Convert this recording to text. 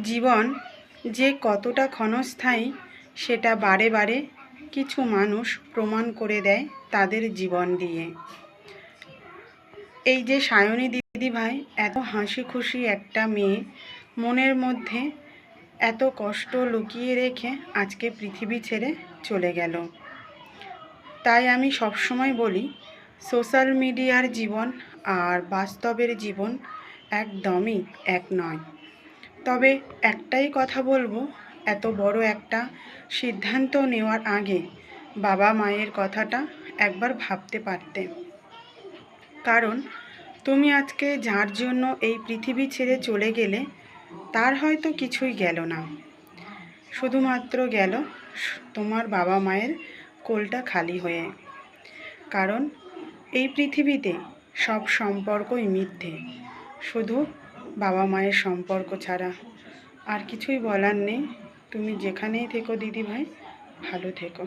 জীবন যে কতটা ক্ষণস্থায়ী সেটা বারে বারে কিছু মানুষ প্রমাণ করে দেয় তাদের জীবন দিয়ে। এই যে সায়নী দিদিভাই, এত হাসি খুশি একটা মেয়ে, মনের মধ্যে এত কষ্ট লুকিয়ে রেখে আজকে পৃথিবী ছেড়ে চলে গেল। তাই আমি সবসময় বলি, সোশ্যাল মিডিয়ার জীবন আর বাস্তবের জীবন একদমই এক নয়। তবে একটাই কথা বলবো, এত বড় একটা সিদ্ধান্ত নেওয়ার আগে বাবা মায়ের কথাটা একবার ভাবতে পারতে। কারণ তুমি আজকে যার জন্য এই পৃথিবী ছেড়ে চলে গেলে, তার হয়তো কিছুই গেল না, শুধুমাত্র গেল তোমার বাবা মায়ের কোলটা খালি হয়ে। কারণ এই পৃথিবীতে সব সম্পর্কই মিথ্যে, শুধু বাবা মায়ের সম্পর্ক ছাড়া। আর কিছুই বলার নেই। তুমি যেখানেই থেকো দিদিভাই, ভালো থেকো।